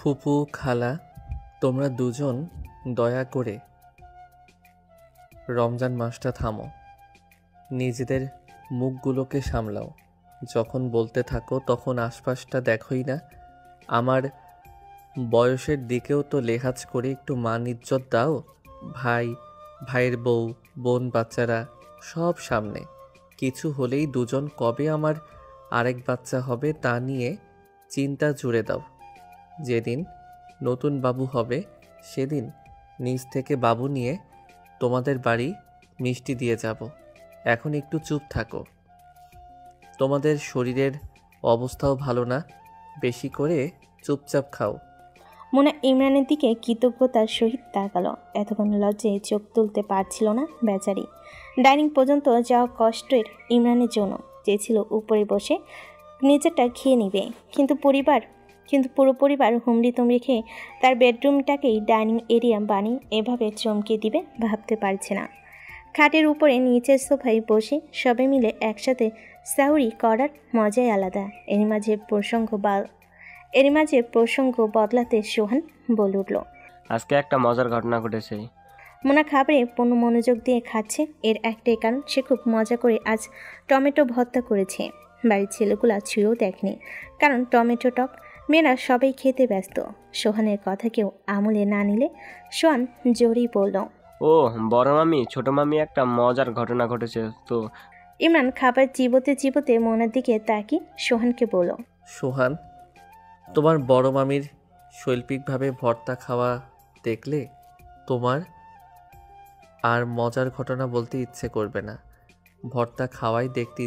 ফুপু, খালা, তোমরা দুজন দয়া করে রমজান মাসটা থামো। নিজেদের মুখগুলোকে সামলাও। যখন বলতে থাকো তখন আশপাশটা দেখোই না। আমার বয়সের দিকেও তো লেহাজ করে একটু মান ইজ্জত দাও। ভাই, ভাইয়ের বউ, বোন, বাচ্চারা সব সামনে। কিছু হলেই দুজন কবে আমার আরেক বাচ্চা হবে তা নিয়ে চিন্তা জুড়ে দাও। যেদিন নতুন বাবু হবে সেদিন নিজ থেকে বাবু নিয়ে তোমাদের বাড়ি মিষ্টি দিয়ে যাব। এখন একটু চুপ থাকো। তোমাদের শরীরের অবস্থাও ভালো না, বেশি করে চুপচাপ খাও। মোনা ইমরানের দিকে কৃতজ্ঞতার সহিত তাকালো। এতক্ষণ লজ্জায় চোখ তুলতে পারছিল না বেচারি। ডাইনিং পর্যন্ত যাওয়া কষ্টের ইমরানের জন্য। চেয়েছিল উপরে বসে নিজেরটা খেয়ে নিবে, কিন্তু পুরো পরিবার হুমড়ি তুমড়ি খেয়ে তার বেডরুমটাকেই ডাইনিং এরিয়া বানিয়ে এভাবে চমকে দিবে ভাবতে পারছে না। খাটের উপরে নিচের সোফায় বসে সবে মিলে একসাথে সাউরি করার মজাই আলাদা। এরই মাঝে প্রসঙ্গ বদলাতে সোহান বলে উঠল, আজকে একটা মজার ঘটনা ঘটেছে। মোনা খাবারে পূর্ণ মনোযোগ দিয়ে খাচ্ছে। এর একটাই কারণ, সে খুব মজা করে আজ টমেটো ভর্তা করেছে। বাড়ির ছেলেগুলা ছুঁয়েও দেখনি, কারণ টমেটো টক। মেয়েরা সবাই খেতে ব্যস্ত। সোহানের কথা কেউ আমলে না নিলে সোহান জোরেই বলল, ও বড় মামি, ছোট মামি, একটা মজার ঘটনা ঘটেছে তো। ইমরান খাবার চিবোতে মোনার দিকে তাকিয়ে সোহানকে বলল, সোহান, তোমার বড় মামির শৈল্পিকভাবে ভর্তা খাওয়া দেখলে তোমার আর মজার ঘটনা বলতে ইচ্ছে করবে না। ভর্তা খাওয়াই দেখতে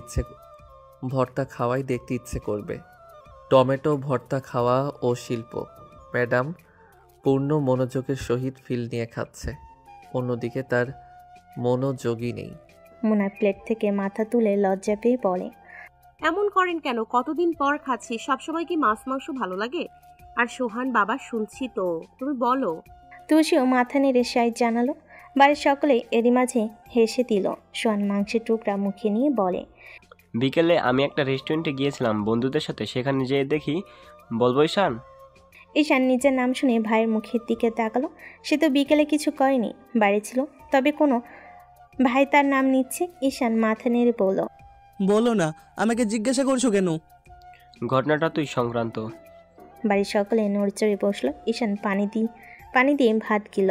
ইচ্ছে করবে। টমেটো ভর্তা খাওয়া ও শিল্প। ম্যাডাম পূর্ণ মনোযোগের সহিত ফিল নিয়ে খাচ্ছে, অন্যদিকে তার মনোযোগই নেই। মোনার প্লেট থেকে মাথা তুলে লজ্জা পেয়ে বলে, এমন করেন কেন? কতদিন পর খাচ্ছি, সবসময় কি মাছ মাংস ভালো লাগে? আর সোহান বাবা, শুনছি তো, তুমি বলো। তুলসীও মাথা নেড়ে সাইজ জানালো। বাড়ির সকলে এরই মাঝে হেসে দিল। সোহান মাংসের টুকরা মুখে নিয়ে বলে, বিকেলে আমি একটা রেস্টুরেন্টে গিয়েছিলাম বন্ধুদের সাথে, সেখানে যেয়ে দেখি। বলবো ঈশান? ঈশান নিজের নাম শুনে ভাইয়ের মুখের দিকে তাকালো। সে তো বিকেলে কিছু করেনি, বাড়ি ছিল। তবে কোনো ভাই তার নাম নিচ্ছে। ঈশান মাথা নেড়ে বলল, বলো না, আমাকে জিজ্ঞাসা করছো কেন? ঘটনাটা তুই সংক্রান্ত। বাড়ির সকলে নড়চড়ে বসলো। ঈশান পানি দিয়ে ভাত গিল।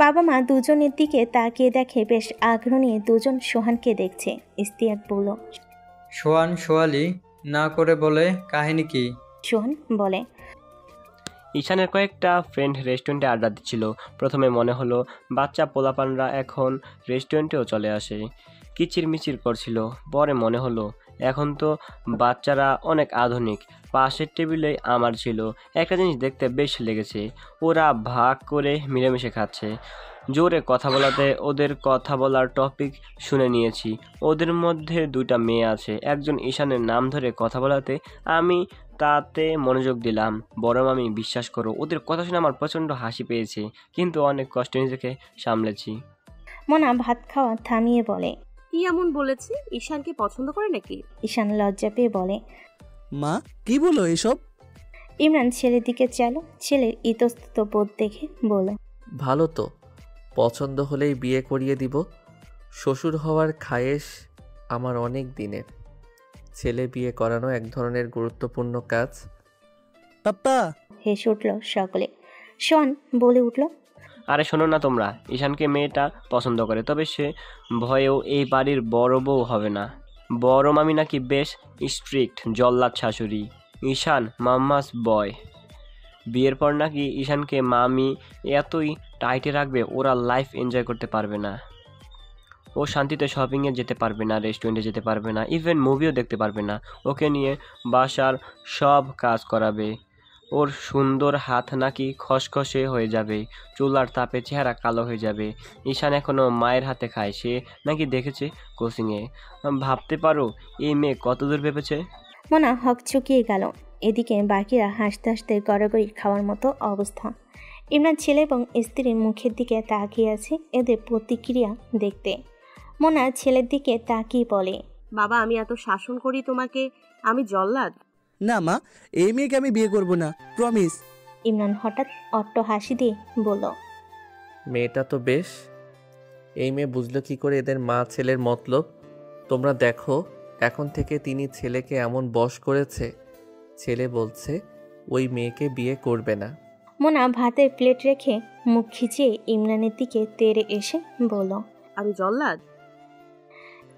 বাবা মা দুজনের দিকে তাকিয়ে দেখে বেশ আগ্রহ নিয়ে দুজন সোহানকে দেখছে। ইস্তিয়াক বলল, সোহান সোয়ালি না করে বলে কাহিনী কি? সোহান বলে, ঈশানের কয়েকটা ফ্রেন্ড রেস্টুরেন্টে আড্ডা দিচ্ছিল। প্রথমে মনে হলো বাচ্চা পোলাপানরা এখন রেস্টুরেন্টেও চলে আসে, কিচিরমিচির করছিল। পরে মনে হলো এখন তো বাচ্চারা অনেক আধুনিক। পাশের টেবিলে আমার ছিল। একটা জিনিস দেখতে বেশ লেগেছে, ওরা ভাগ করে মিলেমিশে খাচ্ছে। জোরে কথা বলাতে ওদের কথা বলার টপিক শুনে নিয়েছি। ওদের মধ্যে দুইটা মেয়ে আছে। একজন ঈশানের নাম ধরে কথা বলাতে আমি তাতে মনোযোগ দিলাম। বড় মামি, বিশ্বাস করো, ওদের কথা শুনে আমার প্রচণ্ড হাসি পেয়েছে, কিন্তু অনেক কষ্টে নিজেকে সামলেছি। মোনা ভাত খাওয়া থামিয়ে বলে, কি এমন বলেছে? ঈশানকে পছন্দ করে নাকি? ঈশান লজ্জা পেয়ে বলে, মা কি বলো এসব? ইমরান ছেলের দিকে চাইল। ছেলের ইতস্তত বোধ দেখে বলল, ভালো তো, পছন্দ হলেই বিয়ে করিয়ে দিব। শ্বশুর হওয়ার খায়েশ আমার অনেক দিনের। ছেলে বিয়ে করানো এক ধরনের গুরুত্বপূর্ণ কাজ। পাপ্পা! হেসে উঠল সকলে। শোন বলে উঠল, আরে শোনো না তোমরা, ঈশানকে মেয়েটা পছন্দ করে, তবে সে ভয়েও এই বাড়ির বড় বউ হবে না। বড় মামি নাকি বেশ স্ট্রিক্ট, জল্লাদ শাশুড়ি। ঈশান মাম্মাস বয়। বিয়ের পর নাকি ঈশানকে মামি এতই টাইটে রাখবে ওরা লাইফ এনজয় করতে পারবে না। ও শান্তিতে শপিংয়ে যেতে পারবে না, রেস্টুরেন্টে যেতে পারবে না, ইভেন মুভিও দেখতে পারবে না। ওকে নিয়ে বাসার সব কাজ করাবে। ওর সুন্দর হাত নাকি খসখসে হয়ে যাবে, চুলার তাপে চেহারা কালো হয়ে যাবে। ঈশান এখনও মায়ের হাতে খায়, সে নাকি দেখেছে কোচিংয়ে। ভাবতে পারো এই মেয়ে কত দূর ভেবেছে। মোনা হক চুকিয়ে গেল। এদিকে বাকিরা হাসতে হাসতে গড়াগড়ি খাওয়ার মতো অবস্থা। ইমরান ছেলে এবং স্ত্রীর মুখের দিকে তাকিয়ে আছে এদের প্রতিক্রিয়া দেখতে। মোনা ছেলের দিকে তাকিয়ে বলে, বাবা, আমি এত শাসন করি তোমাকে, আমি জল্লাদ? না মা, এই মেয়েকে আমি বিয়ে করব না, প্রমিস। ইমরান হঠাৎ অট্ট হাসি দিয়ে বলল, মেয়েটা তো বেশ। এই মেয়ে বুঝলো কি করে এদের মা ছেলের মতলব? তোমরা দেখো, এখন থেকে তিনি ছেলেকে এমন বশ করেছে, ছেলে বলছে ওই মেয়েকে বিয়ে করবে না। মোনা ভাতের প্লেট রেখে মুখ খিচিয়ে ইমরানের দিকে তেড়ে এসে বলল। আমি জল্লাদ?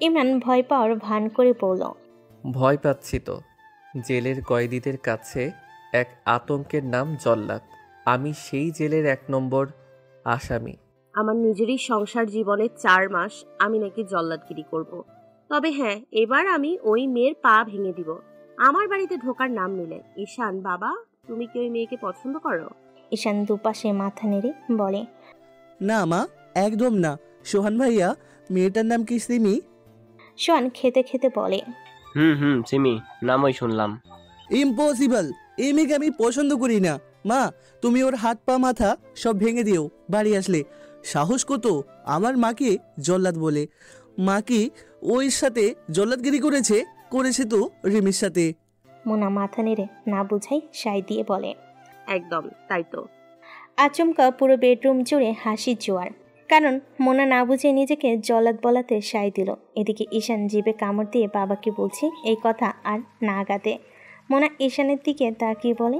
ইমরান ভয় পাওয়ার ভান করে বলল, ভয় পাচ্ছি তো। জেলের কয়েদিদের কাছে এক আতঙ্কের নাম জল্লাদ। আমি সেই জেলের 1 নম্বর আসামি। আমার নিজেরই সংসার জীবনে 4 মাস আমি নাকি জল্লাদগিরি করব। তবে হ্যাঁ, এবার আমি ওই মেয়ের পা ভেঙে দিব। আমার বাড়িতে ঢোকার নাম নিলে। ঈশান বাবা, তুমি কি ওই মেয়েকে পছন্দ করো? ঈশান দুপাশে মাথা নেড়ে বলে, না মা, একদম না। সোহান ভাইয়া, মেয়েটার নাম কি সিমি? সোহান খেতে খেতে বলে, সিমি, নামই শুনলাম। ইম্পসিবল, এই মেয়েকে আমি পছন্দ করি না। মা, তুমি ওর হাত পা মাথা সব ভেঙে দিও বাড়ি আসলে। সাহস কত আমার মাকে জল্লাদ বলে? মা কি ওর সাথে জল্লাদগিরি করেছে তো রিমির সাথে। মোনা মাথা নেড়ে না বুঝাই সাই দিয়ে বলে, একদম তাই তো। আচমকা পুরো বেডরুম জুড়ে হাসির জোয়ার। কারণ মোনা না বুঝে নিজেকে জল্লাদ বলাতে সাই দিল। এদিকে ঈশান জিভে কামড় দিয়ে বাবাকে বলছে এই কথা আর না গাতে। মোনা ঈশানের দিকে তাকিয়ে বলে,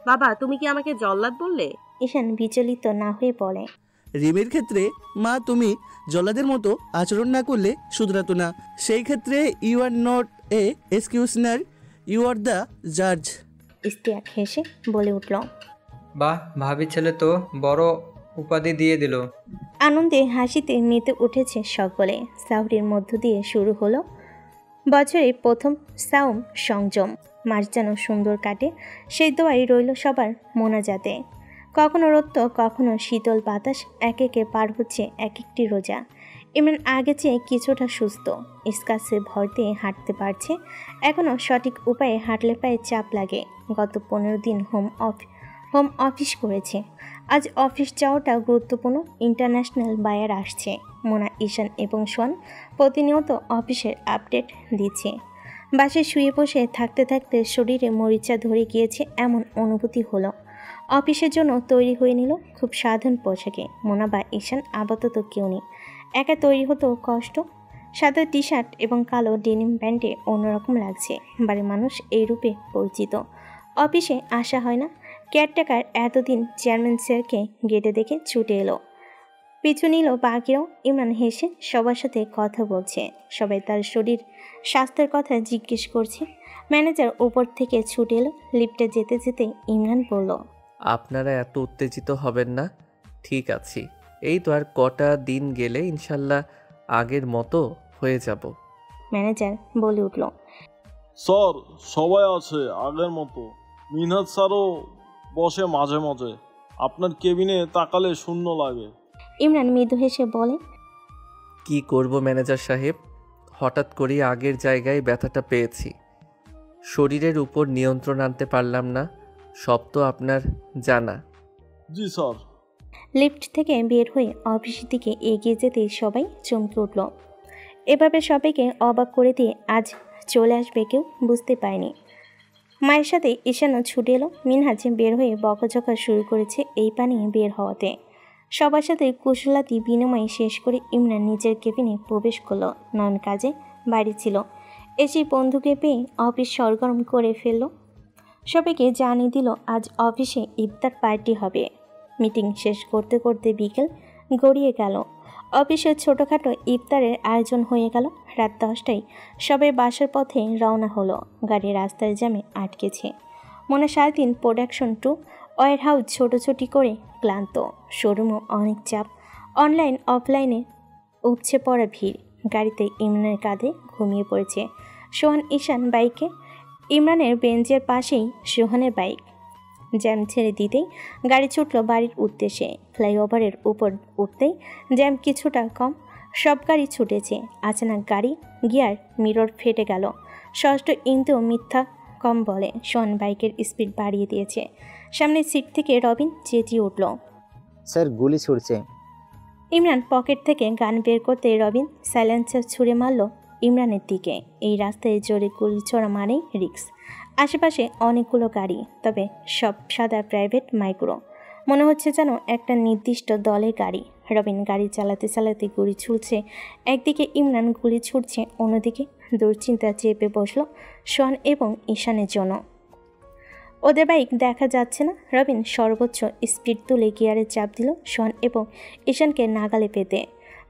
বাবা, তুমি কি আমাকে জল্লাদ বললে? ঈশান বিচলিত না হয়ে বলে, রিমির ক্ষেত্রে মা তুমি জল্লাদের মতো আচরণ না করলে শুধরাতো না। সেই ক্ষেত্রে you are not a executioner, you are the জাজ। ইস্তিয়াক হেসে বলে উঠল। বাহ, ভাবি ছেলে তো বড় উপাধি দিয়ে দিল। আনন্দে হাসিতে মেতে উঠেছে সকলে। সাহরির মধ্য দিয়ে শুরু হলো বছরের প্রথম সাওম সংযম। মাস যেন সুন্দর কাটে সেই দোয়াই রইল সবার মোনাজাতে। কখনো রোদ, কখনো শীতল বাতাস, একে একে পার হচ্ছে এক একটি রোজা। ইমরান আগে চেয়ে কিছুটা সুস্থ, স্কার্সে ভর দিয়ে হাঁটতে পারছে। এখনও সঠিক উপায়ে হাঁটলে পায়ে চাপ লাগে। গত 15 দিন হোম অফিস করেছে। আজ অফিস যাওয়াটা গুরুত্বপূর্ণ, ইন্টারন্যাশনাল বায়ার আসছে। মোনা, ঈশান এবং সোহান প্রতিনিয়ত অফিসের আপডেট দিচ্ছে। বাসায় শুয়ে বসে থাকতে থাকতে শরীরে মরিচা ধরে গিয়েছে এমন অনুভূতি হলো। অফিসের জন্য তৈরি হয়ে নিল খুব সাধারণ পোশাকে। মোনা বা ঈশান আপাতত কেউ নেই। একা তৈরি হতো কষ্ট। সাদা টি শার্ট এবং কালো ডেনিম প্যান্টে অন্যরকম লাগছে। বাড়ির মানুষ এই রূপে পরিচিত। অফিসে আসা হয় না। কেয়ারটেকার এতদিন চেয়ারম্যান স্যারকে গেটে দেখে ছুটে এলো। পিছু নিল বাকিরাও। ইমরান হেসে সবার সাথে কথা বলছে। সবাই তার শরীর স্বাস্থ্যের কথা জিজ্ঞেস করছে। ম্যানেজার উপর থেকে ছুটে এলো। লিফটে যেতে যেতে ইমরান বলল, আপনারা এত উত্তেজিত হবেন না, ঠিক আছি। এই তো আর কটা দিন গেলে ইনশাল্লাহ আগের মতো হয়ে যাব। ম্যানেজার বলে উঠল, স্যার, সবাই আছে আগের মতো। মিনহাজ স্যারও বসে মাঝে মাঝে। আপনার কেবিনে তাকালে শূন্য লাগে। ইমরান মৃদু হেসে বলে, কি করব ম্যানেজার সাহেব, হঠাৎ করে আগের জায়গায় ব্যথাটা পেয়েছি। শরীরের উপর নিয়ন্ত্রণ আনতে পারলাম না। সব তো আপনার জানা। জি স্যার। লিফট থেকে বের হয়ে অফিসের দিকে এগিয়ে যেতেই সবাই চমকে উঠল। এভাবে সবাইকে অবাক করে দিয়ে আজ চলে আসবে কেউ বুঝতে পারেনি। মায়ের সাথে ঈশানও ছুটে এলো। মিনহাজ বের হয়ে বকাঝকা শুরু করেছে এই পানি বের হওয়াতে। সবার সাথে কুশলাতি বিনিময় শেষ করে ইমরান নিজের কেবিনে প্রবেশ করলো। নয়ন কাজে বাড়ি ছিল, এসে বন্ধুকে পেয়ে অফিস সরগরম করে ফেলল। সবাইকে জানিয়ে দিল আজ অফিসে ইফতার পার্টি হবে। মিটিং শেষ করতে করতে বিকেল গড়িয়ে গেল। অফিসের ছোটোখাটো ইফতারের আয়োজন হয়ে গেল। রাত 10টায় সবাই বাসার পথে রওনা হলো। গাড়ি রাস্তার জ্যামে আটকেছে। মনে 7 দিন প্রোডাকশন টু ওয়ার হাউস ছোটোছুটি করে ক্লান্ত। শোরুমও অনেক চাপ। অনলাইন অফলাইনে উপচে পড়া ভিড়। গাড়িতে ইমরানের কাঁধে ঘুমিয়ে পড়েছে সোহান। ঈশান বাইকে, ইমরানের বেঞ্চের পাশেই সোহানের বাইক। জ্যাম ছেড়ে দিতেই গাড়ি ছুটল বাড়ির উদ্দেশ্যে। ফ্লাইওভারের উপর উঠতেই জ্যাম কিছুটা কম। সব গাড়ি ছুটেছে। আচানক গাড়ি গিয়ার মিরর ফেটে গেল। ষষ্ঠ ইন্দ্র মিথ্যা কম বলে সোহান বাইকের স্পিড বাড়িয়ে দিয়েছে। সামনের সিট থেকে রবিন চেঁচিয়ে উঠল, স্যার গুলি ছুড়ছে। ইমরান পকেট থেকে গান বের করতে রবিন সাইলেন্সার ছুঁড়ে মারল ইমরানের দিকে। এই রাস্তায় জোরে গুলি ছোড়া মানেই রিস্ক। আশেপাশে অনেকগুলো গাড়ি, তবে সব সাদা প্রাইভেট মাইক্রো। মনে হচ্ছে যেন একটা নির্দিষ্ট দলের গাড়ি। রবিন গাড়ি চালাতে চালাতে গুলি ছুটছে, একদিকে ইমরান গুলি ছুটছে, অন্যদিকে দুশ্চিন্তা চেপে বসলো সোহান এবং ঈশানের জন্য। ওদের বাইক দেখা যাচ্ছে না। রবিন সর্বোচ্চ স্পিড তুলে গিয়ারে চাপ দিল সোহান এবং ঈশানকে নাগালে পেতে।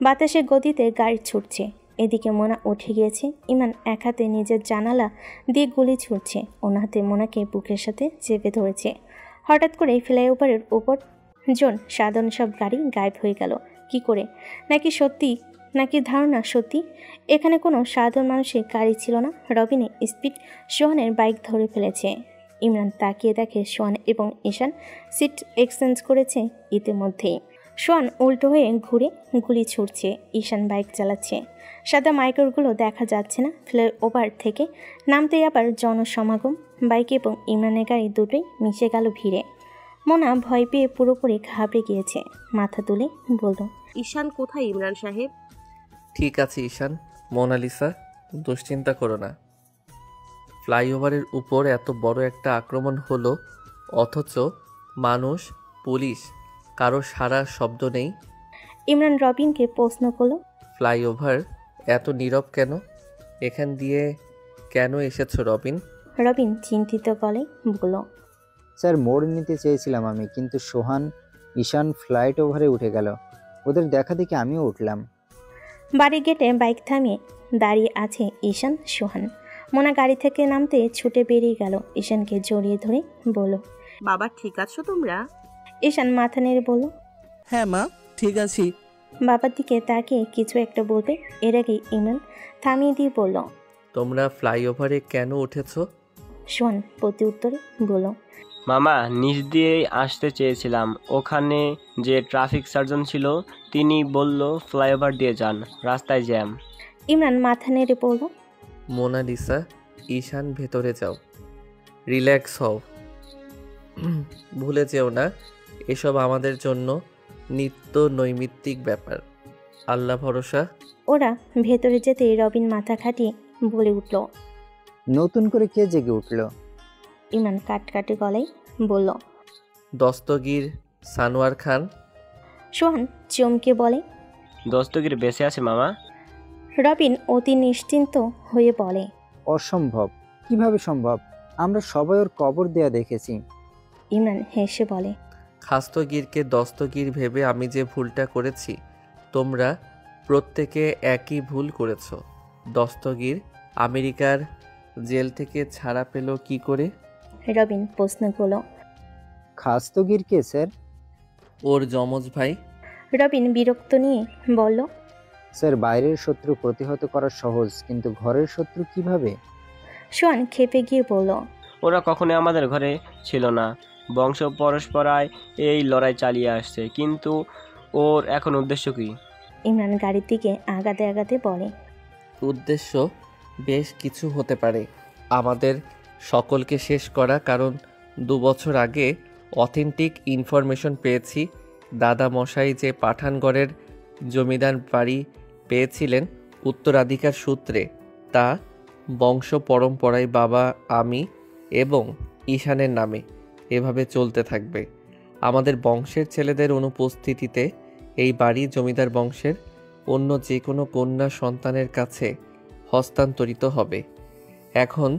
বাতাসের গতিতে গাড়ি ছুটছে। এদিকে মোনা উঠে গিয়েছে। ইমান এক হাতে নিজের জানালা দিয়ে গুলি ছুটছে, অন্য হাতে মোনাকে বুকের সাথে চেপে ধরেছে। হঠাৎ করে ফ্লাইওভারের উপর সাধারণ সব গাড়ি গায়েব হয়ে গেল। কি করে? নাকি ধারণা সত্যি? এখানে কোনো সাধারণ মানুষের গাড়ি ছিল না। রবিনে স্পিড সোহানের বাইক ধরে ফেলেছে। ইমরান তাকিয়ে দেখে সোহান এবং ঈশান সিট এক্সচেঞ্জ করেছে ইতিমধ্যেই। সোহান উল্টো হয়ে ঘুরে গুলি ছুটছে, ঈশান বাইক চালাচ্ছে। সাদা মাইক্রোগুলো দেখা যাচ্ছে না। ফ্লাইওভার থেকে নামতেই আবার জনসমাগম। বাইক এবং ইমরানের গাড়ি দুটোই মিশে গেল ভিড়ে। মোনা ভয় পেয়ে পুরোপুরি ঘাবড়ে গিয়েছে। মাথা তুলে বলল, ঈশান কোথায় ইমরান সাহেব? ঠিক আছে ঈশান, মোনালিসা, দুশ্চিন্তা করো না। ফ্লাইওভারের উপর এত বড় একটা আক্রমণ হলো, অথচ মানুষ, পুলিশ, কারো সারা শব্দ নেই। ইমরান রবিনকে প্রশ্ন করল, ফ্লাইওভার এত নীরব কেন? এখান দিয়ে কেন এসেছো রবিন? রবিন চিন্তিত গলায় বলল, স্যার মোড় নিতে চেয়েছিলাম আমি, কিন্তু সোহান ঈশান ফ্লাইট ওভারে উঠে গেল। ওদের দেখা দেখে আমিও উঠলাম। বাড়ির গেটে বাইক থামিয়ে দাঁড়িয়ে আছে ঈশান, সোহান। মোনা গাড়ি থেকে নামতে ছুটে বেরিয়ে গেল। ঈশানকে জড়িয়ে ধরে বলল, বাবা ঠিক আছো তোমরা? ঈশান মাথা নেড়ে বলল, হ্যাঁ মা, ঠিক আছি। বাবার দিকে তাকিয়ে কিছু একটা বলবে, এর আগে ইমরান থামিয়ে দিয়ে বলল, তোমরা ফ্লাইওভারে কেন উঠেছো? সোহান প্রতি উত্তরে বলল, মামা, নিচ দিয়েই আসতে চেয়েছিলাম। ওখানে যে ট্রাফিক সার্জন ছিল তিনি বলল ফ্লাইওভার দিয়ে যান, রাস্তায় জ্যাম। ইমরান মাথা নেড়ে বলল, মোনালিসা, ঈশান ভেতরে যাও, রিল্যাক্স হও, ভুলে যেও না এসব আমাদের জন্য নিত্য নৈমিত্তিক ব্যাপার। আল্লাহ ভরসা। ওরা ভেতরে যেতে রবিন মাথা খাটিয়ে বলে উঠল, নতুন করে কে জেগে উঠল? ইমরান কাটকাটে গলায় বলল, দস্তগীর সানোয়ার খান। সোহান চমকে বলে, দস্তগীর বেঁচে আছে মামা? রবিন অতি নিশ্চিন্ত হয়ে বলে, অসম্ভব। কিভাবে সম্ভব? আমরা সবাই ওর কবর দেয়া দেখেছি। ইমরান হেসে বলে, খাস্তগীরকে দস্তগীর ভেবে আমি যে ভুলটা করেছি, তোমরা প্রত্যেকে একই ভুল করেছ। দস্তগীর আমেরিকার জেল থেকে ছাড়া পেল কি করে? রবিন প্রশ্ন করল। খাস্তগীর কে স্যার? ওর যমজ ভাই। রবিন বিরক্ত নিয়ে বলল, স্যার বাইরের শত্রু প্রতিহত করা সহজ, কিন্তু ঘরের শত্রু কিভাবে? সোহান খেপে গিয়ে বলল, ওরা কখনোই আমাদের ঘরে ছিল না। বংশ পরস্পরায় এই লড়াই চালিয়ে আসছে, কিন্তু ওর এখন উদ্দেশ্য কি? ইমরান গাড়ির দিকে আগাতে আগাতে বলে, উদ্দেশ্য বেশ কিছু হতে পারে। আমাদের সকলকে শেষ করা, কারণ 2 বছর আগে অথেন্টিক ইনফরমেশন পেয়েছি দাদা মশাই যে পাঠানগড়ের জমিদার বাড়ি পেয়েছিলেন উত্তরাধিকার সূত্রে, তা বংশ পরম্পরায় বাবা, আমি এবং ঈশানের নামে এভাবে চলতে থাকবে। আমাদের বংশের ছেলেদের অনুপস্থিতিতে এই বাড়ি জমিদার বংশের অন্য যে কোনো কন্যা সন্তানের কাছে হস্তান্তরিত হবে। এখন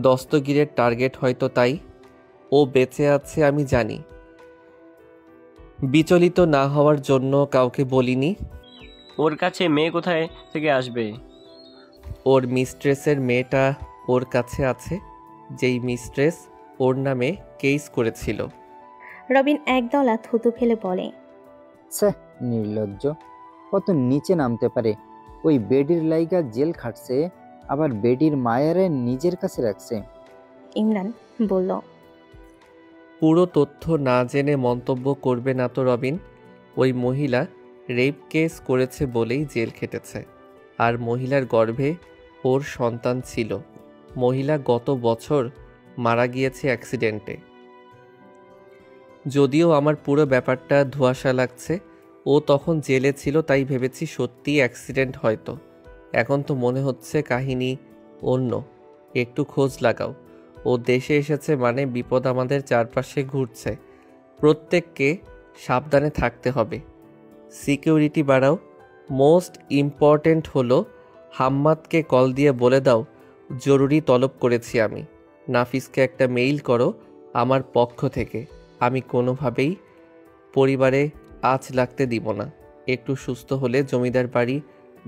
দস্তগীরের টার্গেট হয়তো তাই। ও বেঁচে আছে আমি জানি। বিচলিত না হওয়ার জন্য কাউকে বলিনি। ওর কাছে মেয়ে কোথায় থেকে আসবে? ওর মিস্ট্রেসের মেয়েটা ওর কাছে আছে, যেই মিস্ট্রেস ওর নামে কেস করেছিল। রবিন একদলা থুতু ফেলে বলে, স্যার নির্লজ্জ, কত নিচে নামতে পারে। ওই বেডির লাইগা জেল খাটছে, আবার বেডির মায়ারে নিজের কাছে রাখছে। ইমরান বলল, পুরো তথ্য না জেনে মন্তব্য করবে না তো রবিন। ওই মহিলা রেপ কেস করেছে বলেই জেল খেটেছে, আর মহিলার গর্ভে ওর সন্তান ছিল। মহিলা গত বছর মারা গিয়েছে অ্যাক্সিডেন্টে। যদিও আমার পুরো ব্যাপারটা ধোঁয়াশা লাগছে, ও তখন জেলে ছিল তাই ভেবেছি সত্যি অ্যাক্সিডেন্ট হয়তো। এখন তো মনে হচ্ছে কাহিনী অন্য। একটু খোঁজ লাগাও। ও দেশে এসেছে মানে বিপদ আমাদের চারপাশে ঘুরছে। প্রত্যেককে সাবধানে থাকতে হবে। সিকিউরিটি বাড়াও। মোস্ট ইম্পর্ট্যান্ট হলো হাম্মাদকে কল দিয়ে বলে দাও জরুরি তলব করেছি আমি। নাফিসকে একটা মেইল করো আমার পক্ষ থেকে। আমি কোনোভাবেই পরিবারে আঁচ লাগতে দিব না। একটু সুস্থ হলে জমিদার বাড়ি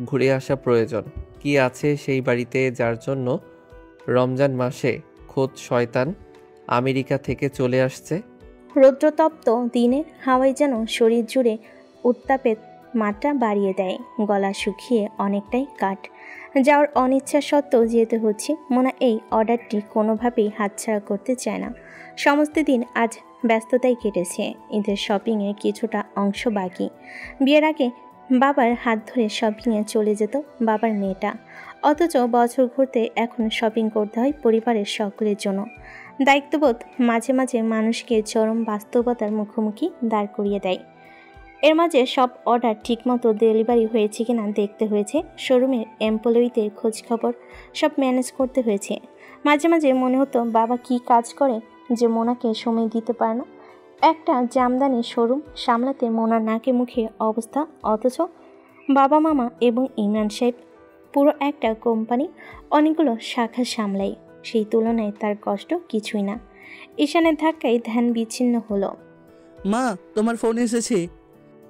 ঘুরে আসা প্রয়োজন। কি আছে সেই বাড়িতে যার জন্য রমজান মাসে খোদ শয়তান আমেরিকা থেকে চলে আসছে? রৌদ্রতপ্ত দিনের হাওয়ায় যেন শরীর জুড়ে উত্তাপের মাত্রা বাড়িয়ে দেয়। গলা শুকিয়ে অনেকটাই কাঠ। যাওয়ার অনিচ্ছা সত্ত্বেও যেতে হচ্ছে। মোনা এই অর্ডারটি কোনোভাবেই হাতছাড়া করতে চায় না। সমস্ত দিন আজ ব্যস্ততায় কেটেছে। ঈদের শপিংয়ে কিছুটা অংশ বাকি। বিয়ের আগে বাবার হাত ধরে শপিংয়ে চলে যেত বাবার মেয়েটা। অথচ বছর ঘুরতে এখন শপিং করতে হয় পরিবারের সকলের জন্য। দায়িত্ববোধ মাঝে মাঝে মানুষকে চরম বাস্তবতার মুখোমুখি দাঁড় করিয়ে দেয়। এর মাঝে সব অর্ডার ঠিকমতো ডেলিভারি হয়েছে কিনা দেখতে হয়েছে। শোরুমের এমপ্লয়িদের খোঁজখবর সব ম্যানেজ করতে হয়েছে। মাঝে মাঝে মনে হতো বাবা কি কাজ করে যে মোনাকে সময় দিতে পারে না। একটা জামদানি শোরুম সামলাতে মোনার নাকে মুখে অবস্থা, অথচ বাবা মামা এবং ইমরান সাহেব পুরো একটা কোম্পানি, অনেকগুলো শাখা সামলায়। সেই তুলনায় তার কষ্ট কিছুই না। ঈশানের ধাক্কায় ধ্যান বিচ্ছিন্ন হলো। মা, তোমার ফোন এসেছে।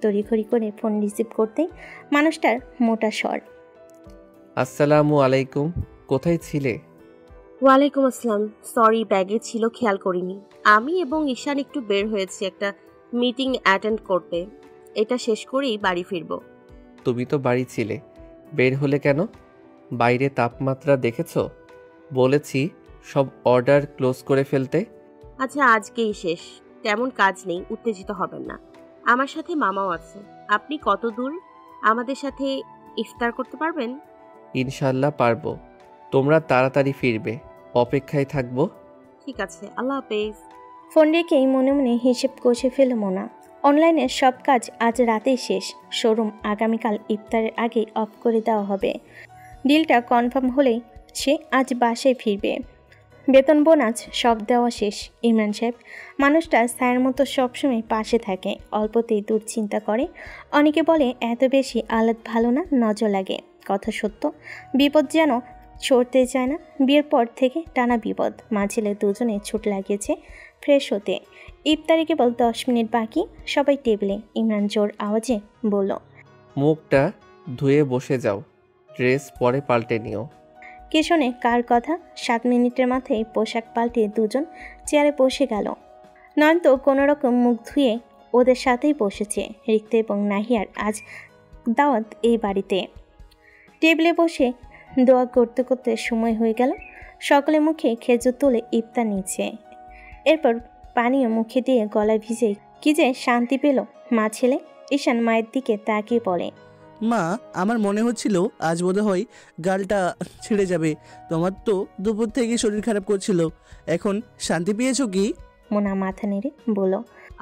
তড়িঘড়ি করে ফোন রিসিভ করতেই মানুষটার মোটা স্বর। আসসালামু আলাইকুম। কোথায় ছিলে? ওয়ালাইকুম আসসালাম। সরি, ব্যাগে ছিল, খেয়াল করিনি। আমি এবং ঈশান একটু বের হয়েছি একটা মিটিং অ্যাটেন্ড করতে। এটা শেষ করেই বাড়ি ফিরবো। তুমি তো বাড়ি ছিলে, বের হলে কেন? বাইরে তাপমাত্রা দেখেছো? বলেছি সব অর্ডার ক্লোজ করে ফেলতে। আচ্ছা, আজকেই শেষ, তেমন কাজ নেই, উত্তেজিত হবেন না। আমার সাথে মামাও আছে। আপনি কত দূর? আমাদের সাথে ইফতার করতে পারবেন? ইনশাল্লাহ পারবো। তোমরা তাড়াতাড়ি ফিরবে, অপেক্ষায় থাকবো। ঠিক আছে, আল্লাহ হাফেজ। ফোন রেখেই মনে মনে হিসেব কষে ফেল মোনা। অনলাইনের সব কাজ আজ রাতেই শেষ। শোরুম আগামীকাল ইফতারের আগেই অফ করে দেওয়া হবে। ডিলটা কনফার্ম হলেই সে আজ বাসায় ফিরবে। বেতন বোনাস সব দেওয়া শেষ। ইমরান সাহেব মানুষটা ছায়ের মতো সবসময় পাশে থাকে, অল্পতেই দুশ্চিন্তা করে। অনেকে বলে এত বেশি আলাদ ভালো না, নজর লাগে। কথা সত্য, বিপদ যেন সরতে চায় না। বিয়ের পর থেকে টানা বিপদ। মাঝিলে দুজনে ছুট লাগিয়েছে ফ্রেশ হতে। ইফতারে কেবল 10 মিনিট বাকি। সবাই টেবিলে। ইমরান জোর আওয়াজে বলল, মুখটা ধুয়ে বসে যাও, ড্রেস পরে পাল্টে নিও। কে শোনে কার কথা? 7 মিনিটের মাথায় পোশাক পাল্টিয়ে দুজন চেয়ারে বসে গেল। নয়ন তো কোনোরকম মুখ ধুয়ে ওদের সাথেই বসেছে। রিক্তা এবং নাহিয়ার আজ দাওয়াত এই বাড়িতে। টেবিলে বসে দোয়া করতে করতে সময় হয়ে গেল। সকলে মুখে খেজুর তুলে ইফতার নিচ্ছে। এরপর পানীয় মুখে দিয়ে গলা ভিজে কি যে শান্তি পেল মা ছেলে। ঈশান মায়ের দিকে তাকিয়ে বলে, মা, আমার মনে হচ্ছিল আজ বোধহয় গালটা ছেড়ে যাবে। তোমার তো দুপুর থেকে শরীর খারাপ করছিল, এখন শান্তি পেয়েছো কি? মোনা মাথা নেড়ে বলল,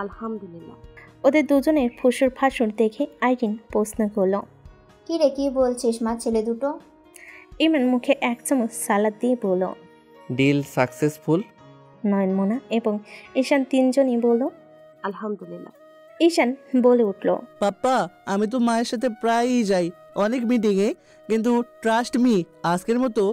আলহামদুলিল্লাহ। ওদের দুজনের ফুসুর ফাসুর দেখে আইরিন প্রশ্ন করল, কি রে, কি বলছিস মা ছেলে দুটো? ইমরান মুখে 1 চামচ সালাদ দিয়ে বলল, ডিল সাকসেসফুল। নয়ন, মোনা এবং ঈশান তিনজনই বলল, আলহামদুলিল্লাহ। ঈশান বলে উঠল, পাপ্পা, আমি তো মায়ের সাথে প্রায়ই যাই অনেক মিটিংয়ে, কিন্তু ট্রাস্ট মি, আজকের মতো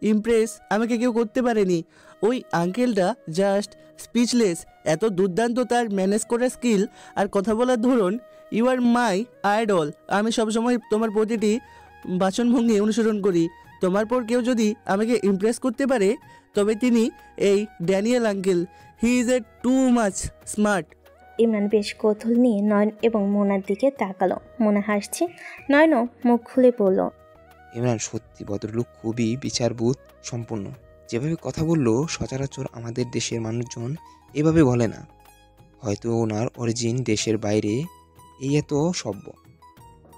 ইমপ্রেস আমাকে কেউ করতে পারেনি। ওই আঙ্কেলটা জাস্ট স্পিচলেস। এত দুর্দান্ত তার ম্যানেজ করার স্কিল আর কথা বলার ধরন। You are my idol. আমি সবসময় তোমার প্রতিটি বাচনভঙ্গি অনুসরণ করি। তোমার পর কেউ যদি আমাকে ইমপ্রেস করতে পারে তবে তিনি এই Daniel uncle. He is a too much smart. Imran বেশ কৌতূহল নিয়ে নয়ন এবং মোনার দিকে তাকালো। মোনা হাসছে, নয়নও মুখ খুলে বলল, ইমরান সত্যি ভদ্রলোক, খুবই বিচারবোধ সম্পন্ন। যেভাবে কথা বললো সচরাচর আমাদের দেশের মানুষজন এভাবে বলে না। হয়তো ওনার অরিজিন দেশের বাইরে, এই এত সভ্য।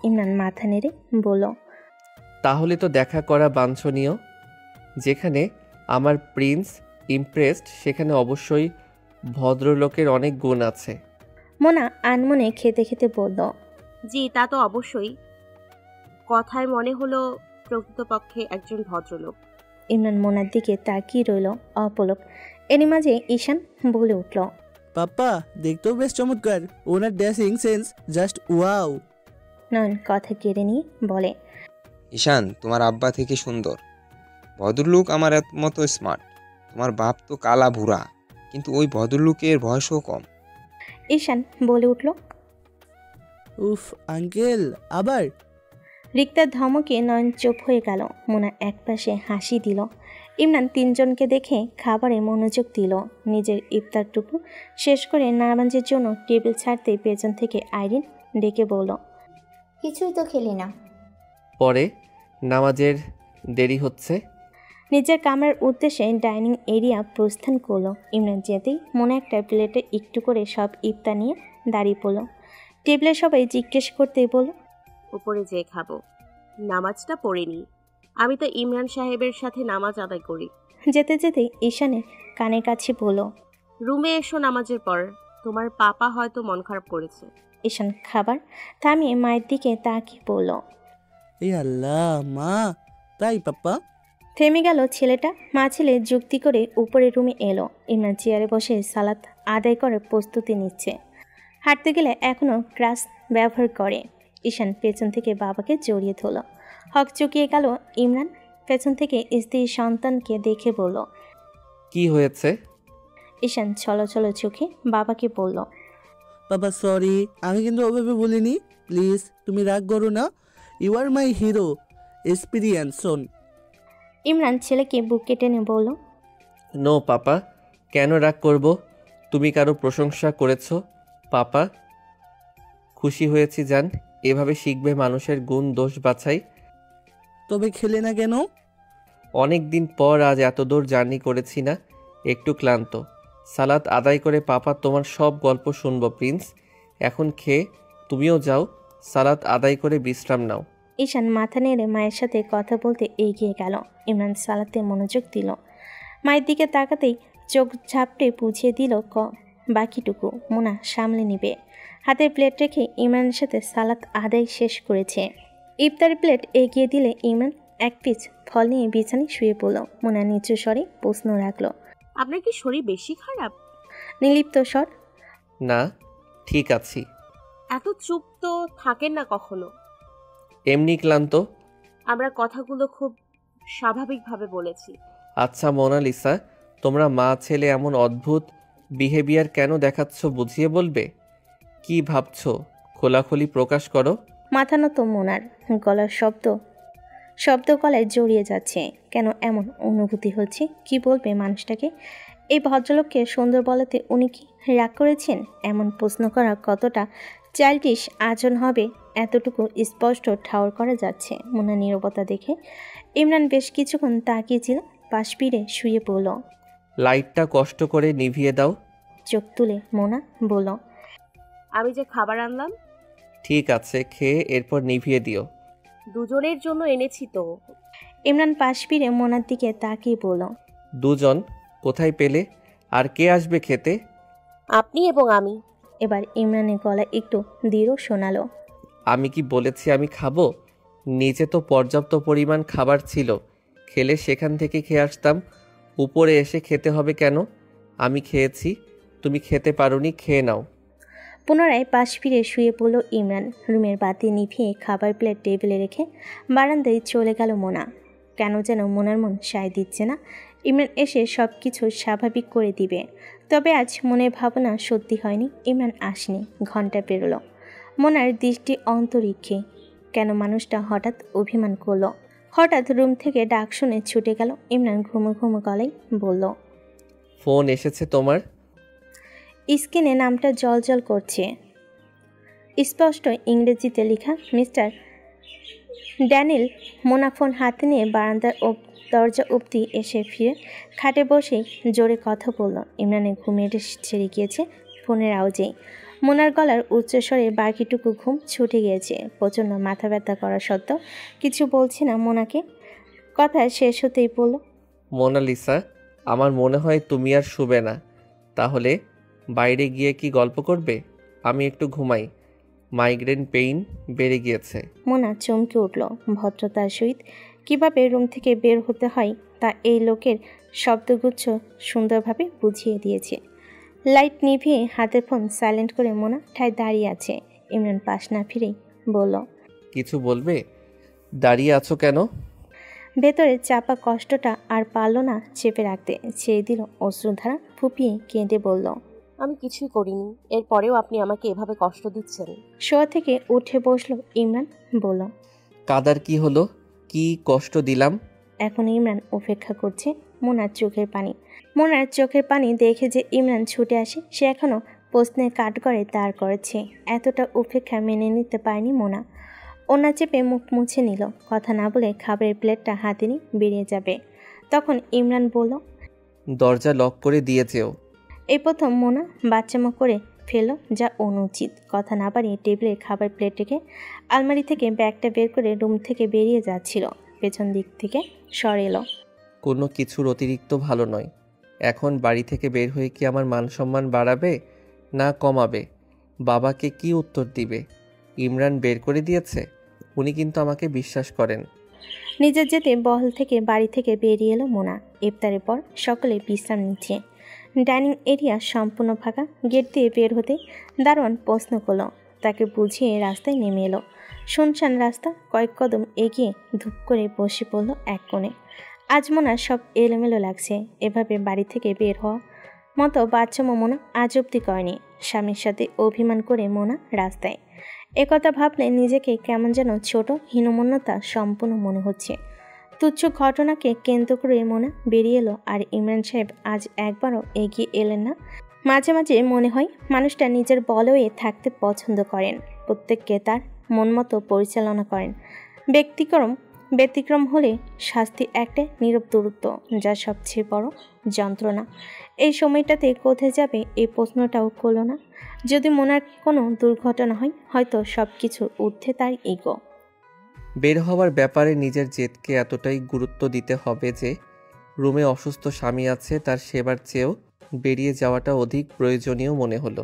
ইমরান মাথা নেড়ে বলল, তাহলে তো দেখা করা বাঞ্ছনীয়। যেখানে আমার প্রিন্স ইমপ্রেসড, সেখানে অবশ্যই ভদ্রলোকের অনেক গুণ আছে। মোনা আনমনে খেতে খেতে বলল, জি, তা তো অবশ্যই। কথায় মনে হলো প্রকৃতপক্ষে একজন ভদ্রলোক। ইমরান মোনার দিকে তাকিয়ে রইল অপলক। এরই মাঝে ঈশান বলে উঠল, পাপ্পা দেখতেও বেশ চমৎকার, ওনার ড্রেসিং সেন্স জাস্ট ওয়াও। নয়ন কথা কেড়ে নিয়ে বলে, ঈশান তোমার আব্বা থেকে সুন্দর, ভদ্রলোক আমার মতো স্মার্ট। তোমার বাপ তো কালা ভুরা, কিন্তু ওই ভদ্রলোকের বয়সও কম। ঈশান বলে উঠল, উফ আঙ্কেল আবার। রিক্তার ধমকে নয়ন চুপ হয়ে গেল। মোনা একপাশে হাসি দিল। ইমরান তিনজনকে দেখে খাবারে মনোযোগ দিল। নিজের ইফতারটুকু শেষ করে নামাজের জন্য টেবিল ছাড়তে পেছন থেকে আইরিন ডেকে বলল, কিছুই তো খেলি না। পরে নামাজের দেরি হচ্ছে। নিজের কামরার উদ্দেশ্যে ডাইনিং এরিয়া প্রস্থান করলো। ইমরান যেতেই মনে একটা প্লেটে একটু করে সব ইফতার নিয়ে দাঁড়িয়ে পড়ল। টেবিলে সবাই জিজ্ঞেস করতেই বলল, উপরে যেয়ে খাবো, নামাজটা পড়িনি। আমি তো ইমরান সাহেবের সাথে নামাজ আদায় করি। যেতে যেতে ঈশানের কানের কাছে বলল, রুমে এসো নামাজের পর, তোমার পাপা হয়তো মন খারাপ করেছে। ঈশান খাবার থামিয়ে মায়ের দিকে তাকিয়ে বলল, এই আল্লাহ মা, তাই পাপ্পা? থেমে গেল ছেলেটা। মা ছেলে যুক্তি করে উপরে রুমে এলো। ইমরান চেয়ারে বসে সালাত আদায় করার প্রস্তুতি নিচ্ছে। হাঁটতে গেলে এখনও ক্রাশ ব্যবহার করে। ঈশান পেছন থেকে বাবাকে জড়িয়ে ধরল। হক চুকিয়ে গেল ইমরান। পেছন থেকে স্ত্রী সন্তানকে দেখে বলল, কি হয়েছে? ঈশান ছলছল চোখে বাবাকে বলল, বাবা সরি, আমি কিন্তু ওভাবে বলিনি, প্লিজ তুমি রাগ করো না, you are my hero experience শোন। ইমরান ছেলেকে বুকে টেনে বলল, নো পাপা, কেন রাগ করব? তুমি কারো প্রশংসা করেছ পাপা, খুশি হয়েছি জান। এভাবে শিখবে মানুষের গুণ দোষ বাছাই। তবে খেলে না কেন? অনেক দিন পর আজ এত দূর জার্নি করেছি না, একটু ক্লান্ত। সালাত আদায় করে পাপা তোমার সব গল্প শুনবো প্রিন্স। এখন খেয়ে তুমিও যাও, সালাত আদায় করে বিশ্রাম নাও। ঈশান মাথা নেড়ে মায়ের সাথে কথা বলতে এগিয়ে গেল। ইমরান সালাতে মনোযোগ দিল। মায়ের দিকে তাকাতেই চোখ ঝাপটে বুঝিয়ে দিল বাকিটুকু মোনা সামলে নিবে। হাতের প্লেট রেখে ইমরানের সাথে সালাত আদায় শেষ করেছে। ইফতারি প্লেট এগিয়ে দিলে ইমরান এক পিস ফল নিয়ে বিছানায় শুয়ে পড়ল। মোনা নিচু স্বরে প্রশ্ন রাখল, আপনার কি শরীর বেশি খারাপ? নিলিপ্ত স্বর, না ঠিক আছি। এত চুপ তো থাকেন না কখনো। এমনি ক্লান্ত। আমরা কথাগুলো খুব স্বাভাবিকভাবে বলেছি। আচ্ছা মোনালিসা, তোমরা মা ছেলে এমন অদ্ভুত বিহেভিয়ার কেন দেখাচ্ছ বুঝিয়ে বলবে? কি ভাবছো খোলাখুলি প্রকাশ করো। মাথা নত মোনার। গলার শব্দ গলায় জড়িয়ে যাচ্ছে। কেন এমন অনুভূতি হচ্ছে? কি বলবে মানুষটাকে? এই ভদ্রলোককে সুন্দর বলাতে উনি কি রাগ করেছেন? এমন প্রশ্ন করা কতটা চাইল্ডিশ আচরণ হবে এতটুকু স্পষ্ট ঠাউর করা যাচ্ছে। মোনা নীরবতা দেখে ইমরান বেশ কিছুক্ষণ তাকিয়েছিল। পাশ ফিরে শুয়ে পড়ল। লাইটটা কষ্ট করে নিভিয়ে দাও। চোখ তুলে মোনা বলল, আমি যে খাবার আনলাম। ঠিক আছে, খেয়ে এরপর নিভিয়ে দিও। দুজনের জন্য এনেছি তো। ইমরান পাশ ফিরে মোনার দিকে তাকিয়ে বলল, দুজন কোথায় পেলে? আর কে আসবে খেতে? আপনি এবং আমি। এবার ইমরানের গলা একটু দৃঢ় শোনালো। আমি কি বলেছি আমি খাবো? নিচে তো পর্যাপ্ত পরিমাণ খাবার ছিল, খেলে সেখান থেকে খেয়ে আসতাম। উপরে এসে খেতে হবে কেন? আমি খেয়েছি, তুমি খেতে পারোনি, খেয়ে নাও। পুনরায় পাশ ফিরে শুয়ে পড়ল ইমরান। রুমের বাতি নিভিয়ে খাবার প্লেট টেবিলে রেখে বারান্দায় চলে গেল মোনা। কেন যেন মোনার মন সায় দিচ্ছে না। ইমরান এসে সব কিছু স্বাভাবিক করে দিবে। তবে আজ মনের ভাবনা সত্যি হয়নি। ইমরান আসেনি। ঘন্টা পেরোলো। মোনার দৃষ্টি অন্তরীক্ষে। কেন মানুষটা হঠাৎ অভিমান করলো? হঠাৎ রুম থেকে ডাক শুনে ছুটে গেল। ইমরান ঘুমো ঘুমো গলায় বলল, ফোন এসেছে তোমার? স্ক্রিনে নামটা জলজল করছে। স্পষ্ট ইংরেজিতে লেখা, মিস্টার ড্যানিল। মোনা ফোন হাতে নিয়ে বারান্দার দরজা অবধি এসে ফিরে খাটে বসে জোরে কথা বলল। ইমরানের ঘুমের ছেড়ে গিয়েছে ফোনের আওয়াজেই। মোনার গলার উচ্চস্বরে বাকিটুকু ঘুম ছুটে গিয়েছে। প্রচণ্ড মাথা ব্যথা করা সত্ত্বেও কিছু বলছে না মোনাকে। কথা শেষ হতেই বলল, মোনালিসা, আমার মনে হয় তুমি আর শুবে না। তাহলে বাইরে গিয়ে কি গল্প করবে? আমি একটু ঘুমাই, মাইগ্রেন পেইন বেড়ে গিয়েছে। মোনা চমকে উঠল। ভদ্রতার সহিত কিভাবে রুম থেকে বের হতে হয় তা এই লোকের শব্দগুচ্ছ সুন্দরভাবে বুঝিয়ে দিয়েছে। লাইট নিভিয়ে হাতের ফোন সাইলেন্ট করে মোনা ঠায় দাঁড়িয়ে আছে। ইমরান পাশ না ফিরেই বলল, কিছু বলবে? দাঁড়িয়ে আছো কেন? ভেতরে চাপা কষ্টটা আর পারল না চেপে রাখতে, ছেড়ে দিল অশ্রুধারা ফুপিয়ে কেঁদে বলল, আমি কিছুই করিনি, এরপরেও আপনি আমাকে এভাবে কষ্ট দিচ্ছেন। শোয়া থেকে উঠে বসলো ইমরান, বলল, কাদার কি হলো? কি কষ্ট দিলাম? এখন ইমরান উপেক্ষা করছে মোনার চোখের পানি। মোনার চোখের পানি দেখে যে ইমরান ছুটে আসে, সে এখনও প্রশ্নের কাঠগড়ে দাঁড় করেছে। এতটা উপেক্ষা মেনে নিতে পারেনি মোনা। ওনা চেপে মুখ মুছে নিল। কথা না বলে খাবারের প্লেটটা হাতে নিয়ে বেরিয়ে যাবে, তখন ইমরান বলল, দরজা লক করে দিয়েছেও। এই প্রথম মোনা বাচ্চামো করে ফেলল, যা অনুচিত। কথা না বাড়িয়ে টেবিলের খাবার প্লেট রেখে আলমারি থেকে ব্যাগটা বের করে রুম থেকে বেরিয়ে যাচ্ছিল। পেছন দিক থেকে সর এলো, কোনো কিছুর অতিরিক্ত ভালো নয়। এখন বাড়ি থেকে বের হয়ে কি আমার মান সম্মান বাড়াবে না কমাবে? বাবাকে কি উত্তর দিবে? ইমরান বের করে দিয়েছে, উনি কিন্তু আমাকে বিশ্বাস করেন। নিজের যেতে বহল থেকে বাড়ি থেকে বেরিয়ে এলো মোনা। ইফতারের পর সকলে বিশ্রাম নিচ্ছে। ডাইনিং এরিয়া সম্পূর্ণ ফাঁকা। গেট দিয়ে বের হতে দারোয়ান প্রশ্ন করলো, তাকে বুঝিয়ে রাস্তায় নেমে এলো। শুনশান রাস্তা, কয়েক কদম এগিয়ে ধূপ করে বসে পড়ল এক কোণে। আজ মোনা সব এলোমেলো লাগছে। এভাবে বাড়ি থেকে বের হওয়া মতো বাচ্চামো মোনা আজ অব্দি করেনি। স্বামীর সাথে অভিমান করে মোনা রাস্তায়। একথা ভাবলে নিজেকে কেমন যেন ছোট, হীনমন্যতা সম্পূর্ণ মনে হচ্ছে। তুচ্ছ ঘটনাকে কেন্দ্র করে মোনা বেরিয়ে এলো। আর ইমরান সাহেব আজ একবারও এগিয়ে এলেন না। মাঝে মাঝে মনে হয় মানুষটা নিজের বলয়ে থাকতে পছন্দ করেন, প্রত্যেককে তার মন মতো পরিচালনা করেন। ব্যতিক্রম হলে শাস্তি একটা নীরব দূরত্ব, যা সবচেয়ে বড় যন্ত্রণা। এই সময়টাতে কোথায় যাবে এই প্রশ্নটাও করল না। যদি মোনার কোনো দুর্ঘটনা হয়, হয়তো সব কিছুর ঊর্ধ্বে তার ইগো। বের হওয়ার ব্যাপারে নিজের জেদকে এতটাই গুরুত্ব দিতে হবে যে রুমে অসুস্থ স্বামী আছে, তার সেবার চেয়েও বেরিয়ে যাওয়াটা অধিক প্রয়োজনীয় মনে হলো।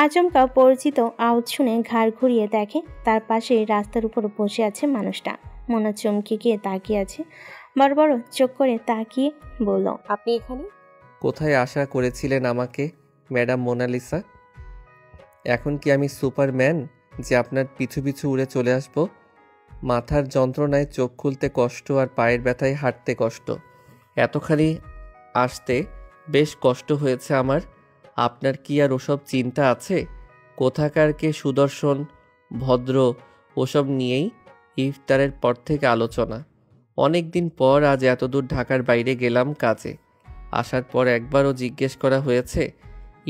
আচমকা পরিচিত আওয়াজ শুনে ঘাড় ঘুরিয়ে দেখে তার পাশে রাস্তার উপর বসে আছে মানুষটা। মোনা চমকে গিয়ে তাকিয়ে আছে, বড় বড় চোখ করে তাকিয়ে বলল, আপনি এখানে? কোথায় আশা করেছিলেন আমাকে, ম্যাডাম মোনালিসা? এখন কি আমি সুপারম্যান যে আপনার পিছু পিছু উড়ে চলে আসব? মাথার যন্ত্রণায় চোখ খুলতে কষ্ট আর পায়ের ব্যথায় হাঁটতে কষ্ট, এতখানি আসতে বেশ কষ্ট হয়েছে আমার। আপনার কি আর ওসব চিন্তা আছে? কোথাকার কে সুদর্শন, ভদ্র, ওসব নিয়েই ইফতারের পর থেকে আলোচনা। অনেক দিন পর আজ এতদূর ঢাকার বাইরে গেলাম কাজে। আসার পর একবারও জিজ্ঞেস করা হয়েছে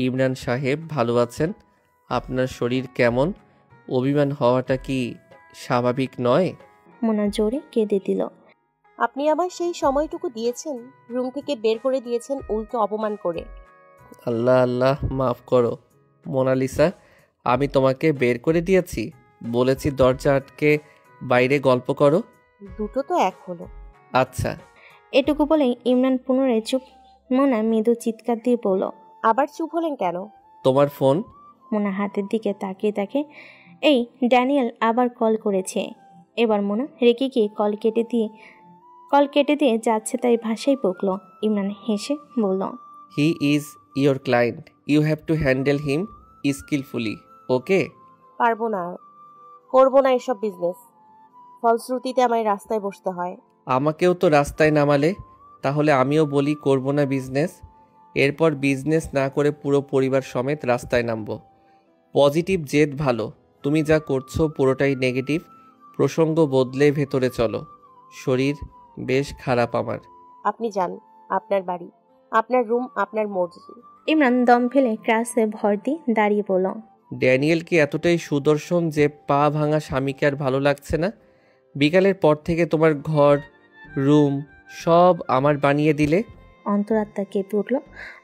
ইমরান সাহেব ভালো আছেন? আপনার শরীর কেমন? অভিমান হওয়াটা কি স্বাভাবিক নয়? মোনা জোরে কেঁদে দিল। আপনি আমার সেই সময়টুকু দিয়েছেন, রুম থেকে বের করে দিয়েছেন উল্টো অপমান করে। আল্লাহ আল্লাহ, মাফ করো মোনালিসা, আমি তোমাকে বের করে দিয়েছি? বলেছি দরজা আটকে বাইরে গল্প করো। দুটো তো এক হলো। আচ্ছা। এটুকু বলে ইমরান পুনরায় চুপ। মোনা মৃদু চিৎকার দিয়ে বলল, আবার চুপ হলেন কেন? তোমার ফোন। মোনা হাতের দিকে তাকিয়ে দেখে এই ড্যানিয়েল আবার কল করেছে। এবার মোনা রেগে গিয়ে কল কেটে দিয়ে যাচ্ছে তাই ভাষাই বকল। ইমরান হেসে বলল, he is your client, you have to handle him skillfully, okay? পারবো না, করবো না এসব বিজনেস। ফলশ্রুতিতে আমায় রাস্তায় বসতে হয়। আমাকেও তো রাস্তায় নামালে, তাহলে আমিও বলি করব না বিজনেস। এরপর বিজনেস না করে পুরো পরিবার সমেত রাস্তায় নামবো। পজিটিভ জেদ ভালো, তুমি যা করছো পুরোটাই নেগেটিভ। প্রসঙ্গ বদলে ভেতরে চলো, শরীর বেশ খারাপ আমার। আপনি যান, আপনার বাড়ি, আপনার রুম, আপনার মর্জি। ইমরান দম ফেলে ক্রাসে ভর দিয়ে দাঁড়িয়ে বলল, ড্যানিয়েল কি এতটাই সুদর্শন যে পা ভাঙা স্বামীকে আর ভালো লাগছে না? বিকালের পর থেকে তোমার ঘর, রুম সব আমার বানিয়ে দিলে। অন্তরাত্মা কেঁপে উঠল।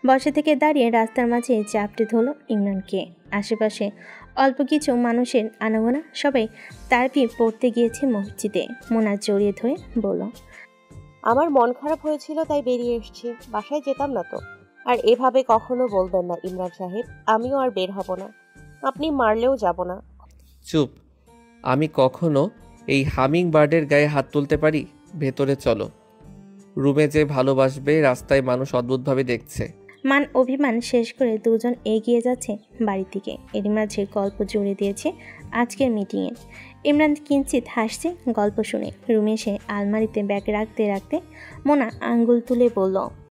বসে থেকে দাঁড়িয়ে রাস্তার মাঝে চাপটে ধরল ইমরানকে। আশেপাশে অল্প কিছু মানুষের আনাগোনা, সবাই তারপি পড়তে গিয়েছে মসজিদে। মোনা জড়িয়ে ধরে বলল, আমার মন খারাপ হয়েছিল তাই বেরিয়ে এসেছি, বাসায় যেতাম না তো। আর এভাবে কখনো বলবেন না ইমরান সাহেব, আমিও আর বের হব না, আপনি মারলেও যাব না। চুপ, আমি কখনো এই হামিং বার্ডের গায়ে হাত তুলতে পারি? ভেতরে চলো। রুমে যে ভালোবাসবে, রাস্তায় মানুষ অদ্ভুতভাবে দেখছে। মান অভিমান শেষ করে দুজন এগিয়ে যাচ্ছে বাড়ির দিকে। এরই মাঝে গল্প জুড়ে দিয়েছে আজকের মিটিংয়ে। ইমরান কিঞ্চিত হাসছে গল্প শুনে। রুমে এসে আলমারিতে ব্যাগ রাখতে রাখতে মোনা আঙ্গুল তুলে বলল,